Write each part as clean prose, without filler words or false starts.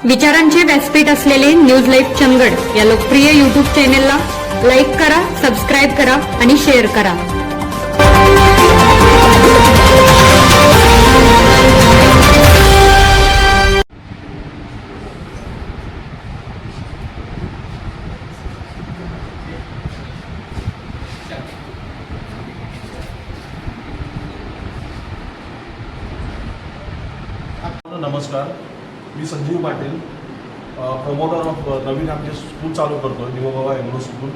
विचारांचे व्यासपीठ असलेले न्यूज लाईव्ह चंदगड या लोकप्रिय यूट्यूब चॅनेलला लाईक करा, सबस्क्राईब करा आणि शेअर करा. नमस्कार, मी संजीव पाटील, प्रमोटर ऑफ नवीन आमचे स्कूल चालू करतो आहे निवबाबा एंग्लो स्कूल.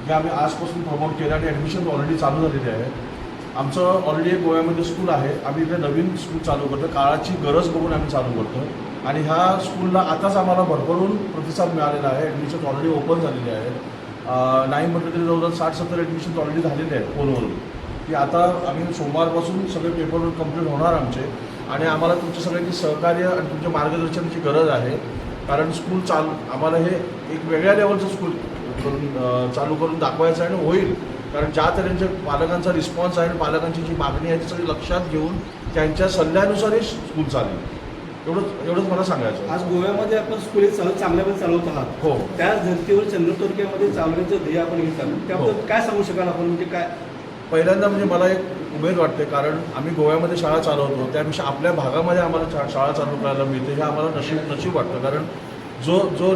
जे आम्ही आजपासून प्रमोट केलं आणि ॲडमिशन ऑलरेडी चालू झालेली आहे. आमचं ऑलरेडी एक गोव्यामध्ये स्कूल आहे. आम्ही इथे नवीन स्कूल चालू करतो, काळाची गरज बघून आम्ही चालू करतो. आणि ह्या स्कूलला आताच आम्हाला भरभरून प्रतिसाद मिळालेला आहे. ॲडमिशन ऑलरेडी ओपन झालेली आहे. नाही म्हटलं तरी जवळजवळ 60-70 ॲडमिशन ऑलरेडी झालेले आहेत फोनवरून. की आता आम्ही सोमवारपासून सगळे पेपर कंप्लीट होणार आमचे. आणि आम्हाला तुमच्या सगळ्यांची सहकार्य आणि तुमच्या मार्गदर्शनाची गरज आहे. कारण स्कूल आम्हाला हे एक वेगळ्या लेवलचं स्कूल चालू करून दाखवायचं आहे आणि होईल. कारण ज्या तऱ्हेच्या पालकांचा रिस्पॉन्स आहे आणि पालकांची जी मागणी आहे ती सगळी लक्षात घेऊन त्यांच्या सल्ल्यानुसार हे स्कूल चालेल. एवढंच मला सांगायचं. आज गोव्यामध्ये आपण स्कूल चांगल्यापणे चालवत आहात. हो, त्याच धर्तीवर चंद्र तालुक्यामध्ये चालवण्याचं ध्येय आपण घेत आहोत. त्याबद्दल काय सांगू शकाल आपण? म्हणजे काय पहिल्यांदा म्हणजे मला एक उमेद वाटते, कारण आम्ही गोव्यामध्ये शाळा चालवतो त्यापेक्षा आपल्या भागामध्ये आम्हाला शाळा चालू करायला मिळते. हे आम्हाला नशीब वाटतं. कारण जो जो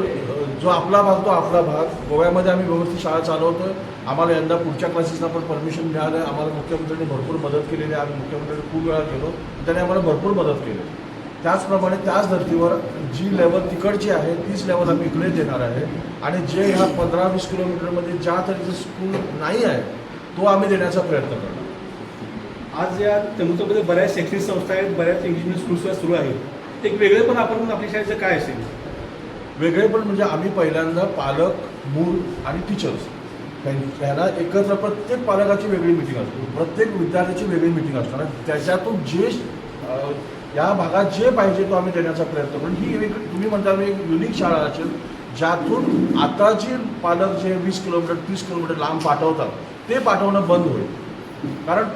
जो आपला भाग तो आपला भाग. गोव्यामध्ये आम्ही व्यवस्थित शाळा चालवतो. आम्हाला यंदा पुढच्या क्लासेसला पण परमिशन मिळालं. आम्हाला मुख्यमंत्र्यांनी भरपूर मदत केलेली आहे. आम्ही मुख्यमंत्र्यांनी खूप वेळा गेलो, त्याने आम्हाला भरपूर मदत केली. त्याचप्रमाणे त्याच धर्तीवर जी लेवल तिकडची आहे तीच लेवल आम्ही इकडे देणार आहे. आणि जे ह्या 15-20 किलोमीटरमध्ये ज्या तऱ्हेचं स्कूल नाही आहे तो आम्ही देण्याचा प्रयत्न करणार. आज या चंद्रपूरमध्ये बऱ्याच शैक्षणिक संस्था आहेत, बऱ्याच इंग्लिश मीडियम स्कूलसुद्धा सुरू आहेत. एक वेगळे पण आपण आपल्या शाळेचं काय असेल? वेगळे पण म्हणजे आम्ही पहिल्यांदा पालक, मूल आणि टीचर्स ह्याला एकत्र प्रत्येक पालकाची वेगळी मिटिंग असते, प्रत्येक विद्यार्थ्याची वेगळी मिटिंग असते. त्याच्यातून जे या भागात जे पाहिजे तो आम्ही देण्याचा प्रयत्न करू. ही वेगळी तुम्ही म्हणता एक युनिक शाळा असेल ज्यातून आता जे पालक जे 20 किलोमीटर 30 किलोमीटर लांब पाठवतात ते पाठवणं बंद होईल. कारण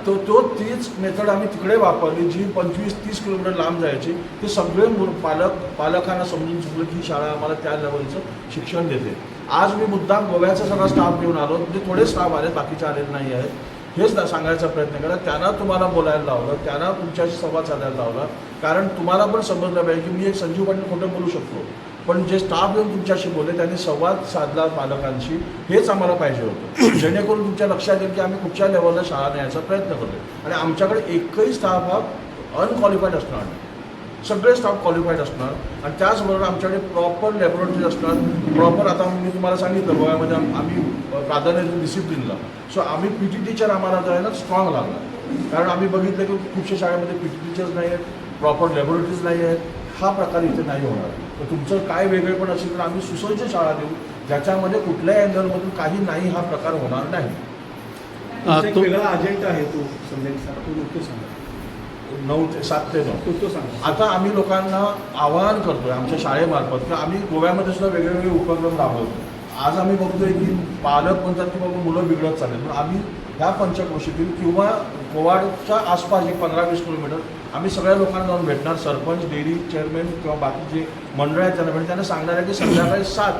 तीच मेथड आम्ही तिकडे वापरली जी 25-30 किलोमीटर लांब जायची. ते सगळे पालकांना समजून चुकलं की ही शाळा आम्हाला त्या लेवलचं शिक्षण देते. आज मी मुद्दाम गोव्याचा सगळा स्टाफ घेऊन आलो, म्हणजे थोडे स्टाफ आले, बाकीचे आलेले नाही आहेत. हेच सांगायचा प्रयत्न करा. त्यांना तुम्हाला बोलायला लावलं, त्यांना तुमच्याशी संवाद साधायला लावला. कारण तुम्हाला पण समजलं पाहिजे की मी एक संजीव पाटील खोटं बोलू शकतो, पण जे स्टाफ येऊन तुमच्याशी बोलले त्यांनी संवाद साधला पालकांशी, हेच आम्हाला पाहिजे होतं. जेणेकरून तुमच्या लक्षात येईल की आम्ही कुठच्या लेवलला शाळा न्यायचा प्रयत्न करतो. आणि आमच्याकडे एकही स्टाफ हा अनक्वालिफाईड असणार नाही, सगळे स्टाफ क्वालिफाईड असणार. आणि त्याचबरोबर आमच्याकडे प्रॉपर लॅबोरेटरीज असणार. प्रॉपर आता मी तुम्हाला सांगितलं गोव्यामध्ये आम्ही प्राधान्य देतो डिसिप्लिनला. सो आम्ही PT टीचर आम्हाला जो आहे ना स्ट्रॉंग लागला. कारण आम्ही बघितलं की खूपशा शाळेमध्ये PT टीचर्स नाही आहेत, प्रॉपर लॅबोरेटरीज नाही आहेत. हा प्रकार इथे नाही होणार. तर तुमचं काय वेगळेपण असेल तर आम्ही सुसज्ज शाळा देऊ ज्याच्यामध्ये कुठल्याही अँगलमधून काही नाही, हा प्रकार होणार नाही. एक वेगळा अजेंडा आहे तो समजायचा, तो नको सांगा. 7 ते 9 तो सांगा. आता आम्ही लोकांना आवाहन करतोय आमच्या शाळेमार्फत की आम्ही गोव्यामध्ये सुद्धा वेगवेगळे उपक्रम राबवतो. आज आम्ही बघतोय की पालक म्हणतात की बाबा मुलं बिघडत चालेल. पण आम्ही ह्या पंचक्रोशीतील किंवा कोवाडच्या आसपास एक 15-20 किलोमीटर आम्ही सगळ्या लोकांना जाऊन भेटणार. सरपंच, डेअरी चेअरमॅन किंवा बाकी जे मंडळ आहेत त्यांना त्यांना सांगणार आहे की संध्याकाळी 7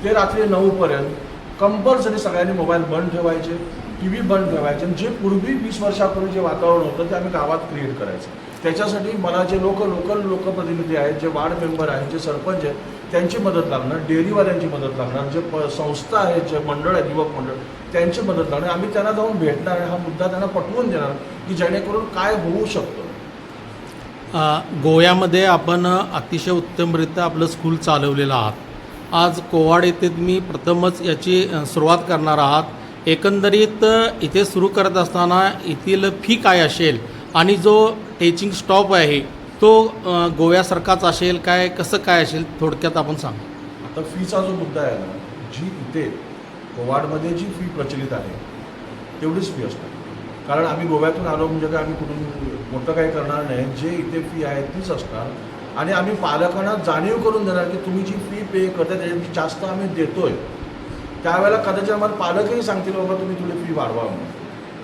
ते रात्री 9 पर्यंत कंपल्सरी सगळ्यांनी मोबाईल बंद ठेवायचे, TV बंद ठेवायचे. आणि जे पूर्वी 20 वर्षापूर्वी जे वातावरण होतं ते आम्ही गावात क्रिएट करायचं. त्याच्यासाठी मला जे लोकल लोकप्रतिनिधी आहेत, जे वार्ड मेंबर आहेत, जे सरपंच आहेत त्यांची मदत लागणार, डेअरीवाल्यांची मदत लागणार, जे संस्था आहेत, जे मंडळ आहेत, युवक मंडळ त्यांची मदत लागणार. आम्ही त्यांना जाऊन भेटणार, हा मुद्दा त्यांना पटवून देणार की जेणेकरून काय होऊ शकतं. गोव्यामध्ये आपण अतिशय उत्तमरित्या आपलं स्कूल चालवलेलं आहात. आज कोवाड येथे तुम्ही प्रथमच याची सुरुवात करणार आहात. एकंदरीत इथे सुरू करत असताना येथील फी काय असेल आणि जो टीचिंग स्टॉप आहे तो गोव्यासारखाच असेल काय, कसं काय असेल थोडक्यात आपण सांगा. आता फीचा जो मुद्दा आहे ना, जी इथे कोवाडमध्ये जी फी प्रचलित आहे तेवढीच फी असणार. कारण आम्ही गोव्यातून आलो म्हणजे काय आम्ही कुठून मोठं काही करणार नाही. जे इथे फी आहे तीच असणार. आणि आम्ही पालकांना जाणीव करून देणार की तुम्ही जी फी पे करता त्याच्यापेक्षा जास्त आम्ही देतोय. त्यावेळेला कदाचित आम्हाला पालकही सांगतील बाबा तुम्ही थोडी फी वाढवा म्हणून.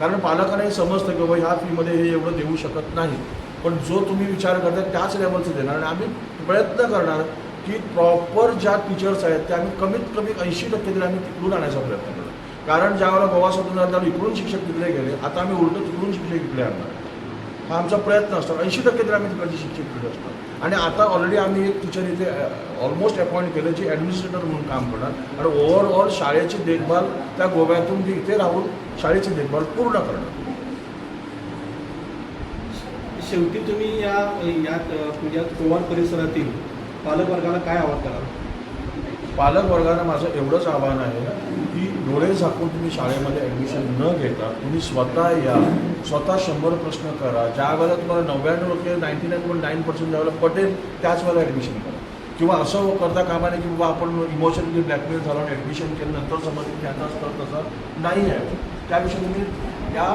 कारण पालकांनाही समजतं की बाबा ह्या फीमध्ये हे एवढं देऊ शकत नाही. पण जो तुम्ही विचार करता त्याच लेवलचं देणार. आणि आम्ही प्रयत्न करणार की प्रॉपर ज्या टीचर्स आहेत त्या आम्ही कमीत कमी 80% तरी आम्ही तिकडून आणायचा प्रयत्न केला. कारण ज्यावेळेला गोवा स्वतंत्र झाला त्यावेळेला इकडून शिक्षक तिकडे गेले, आता आम्ही उलटं तिकडून शिक्षक इकडे आणणार. हा आमचा प्रयत्न असतो. 80% तरी आम्ही तिकडचे शिक्षक तिकडे असतात. आणि आता ऑलरेडी आम्ही एक टीचर इथे ऑलमोस्ट अपॉइंट केलं जी ॲडमिनिस्ट्रेटर म्हणून काम करणार आणि ओव्हरऑल शाळेची देखभाल त्या गोव्यातून जी इथे राहून शाळेची देखभाल पूर्ण करणार. शेवटी तुम्ही या कोवाड परिसरातील पालक वर्गाला काय आवाहन कराल? पालक वर्गाला माझं एवढंच आव्हान आहे की डोळे झाकून तुम्ही शाळेमध्ये ॲडमिशन न घेता तुम्ही स्वतः या, स्वतः 100 प्रश्न करा. ज्या वेळेला तुम्हाला 99% 99.9% ज्यावेळेला पटेल त्याच वेळेला ॲडमिशन करा. किंवा असं करता कामा नये की बाबा आपण इमोशनली ब्लॅकमेल झालं आणि ॲडमिशन केलं नंतर समजलं की आता असतं तसं नाही आहे. त्याविषयी तुम्ही या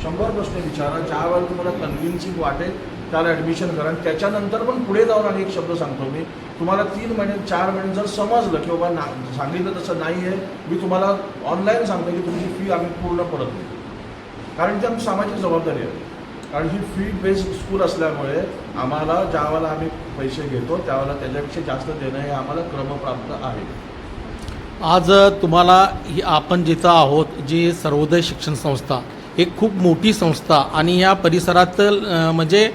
100 प्रश्न विचारा. ज्या वेळेला तुम्हाला कन्व्हिन्सिंग वाटेल त्याला ॲडमिशन करा. आणि त्याच्यानंतर पण पुढे जाऊन आणि एक शब्द सांगतो मी, तुम्हाला 3 महिने 4 महिने जर समजलं की बाबा सांगितलं तसं नाही आहे, मी तुम्हाला ऑनलाईन सांगतो की तुमची फी आम्ही पूर्ण परत देऊ. कारण ती आमची सामाजिक जबाबदारी आहे. कारण ही फी बेस्ड स्कूल असल्यामुळे आम्हाला ज्यावेळेला आम्ही पैसे घेतो त्यावेळेला त्याच्यापेक्षा जास्त देणं हे आम्हाला क्रमप्राप्त आहे. आज तुम्हाला आपण जिथं आहोत जी सर्वोदय शिक्षण संस्था, एक खूप मोठी संस्था आणि या परिसरातील म्हणजे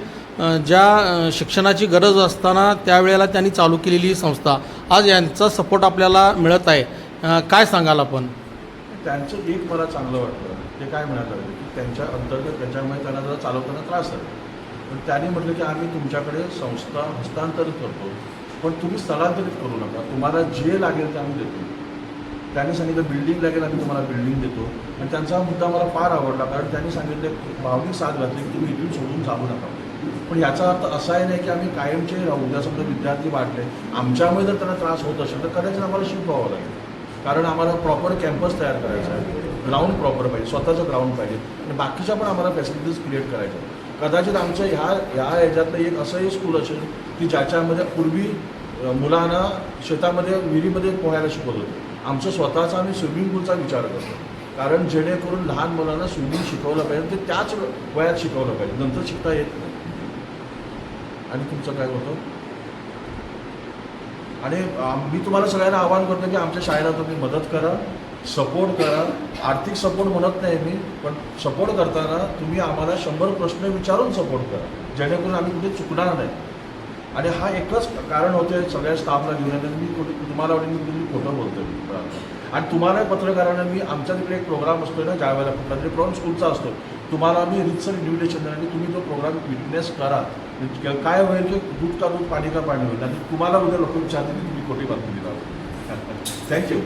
ज्या शिक्षणाची गरज असताना त्यावेळेला त्यांनी चालू केलेली ही संस्था, आज यांचा सपोर्ट आपल्याला मिळत आहे. काय सांगाल आपण? त्यांचं एक मला चांगलं वाटलं, ते काय म्हणायला लागले की त्यांच्या अंतर्गत त्याच्यामुळे त्यांना जरा चालवताना त्रास आहे. पण त्यांनी म्हटलं की आम्ही तुमच्याकडे संस्था हस्तांतरित करतो, पण तुम्ही स्थलांतरित करू नका, तुम्हाला जे लागेल ते आम्ही देतो. त्यांनी सांगितलं बिल्डिंग लागेल आम्ही तुम्हाला बिल्डिंग देतो. आणि त्यांचा मुद्दा मला फार आवडला, कारण त्यांनी सांगितलं भावनिक साथ घातली की तुम्ही इथून सोडून जाऊ नका. पण याचा अर्थ असाही नाही की आम्ही कायमचे राहू. उद्या समजा विद्यार्थी वाढले, आमच्यामुळे जर त्यांना त्रास होत असेल तर कदाचित आम्हाला शिफ्ट व्हावं लागेल. कारण आम्हाला प्रॉपर कॅम्पस तयार करायचा आहे, ग्राउंड प्रॉपर पाहिजे, स्वतःचं ग्राउंड पाहिजे आणि बाकीच्या पण आम्हाला फॅसिलिटीज क्रिएट करायच्या. कदाचित आमचं ह्या ह्याच्यातलं एक असंही स्कूल असेल की ज्याच्यामध्ये पूर्वी मुलांना शेतामध्ये विहिरीमध्ये पोहायला शिकवत होते. आमचं स्वतःचा आम्ही स्विमिंग पूलचा विचार करतो, कारण जेणेकरून लहान मुलांना स्विमिंग शिकवलं पाहिजे, ते त्याच वयात शिकवलं पाहिजे, नंतर शिकता येत नाही. आणि तुमचं काय होतं? आणि मी तुम्हाला सगळ्यांना आवाहन करतो की आमच्या शाळेला तुम्ही मदत करा, सपोर्ट करा. आर्थिक सपोर्ट म्हणत नाही मी, पण सपोर्ट करताना तुम्ही आम्हाला 100 प्रश्न विचारून सपोर्ट करा, जेणेकरून आम्ही कुठे चुकणार नाही. आणि हा एकच कारण होते सगळ्या स्टाफला घेऊन येण्याचं. मी तुम्हाला वाटेल मी कुठेतरी खोटं बोलतो. आणि तुम्हाला पत्रकारांना मी आमच्या तिकडे एक प्रोग्राम असतो ना, ज्या वेळेला कुठला तरी प्रोग्राम स्कूलचा असतो, तुम्हाला मी रितसर इन्व्हिटेशन देणार आणि तुम्ही तो प्रोग्राम विटनेस करा. काय होईल की दूध का दूध पाणी का पाणी होईल. आणि तुम्हाला उद्या लोक विचारतील की तुम्ही खोटी बातमी दिला. थँक्यू.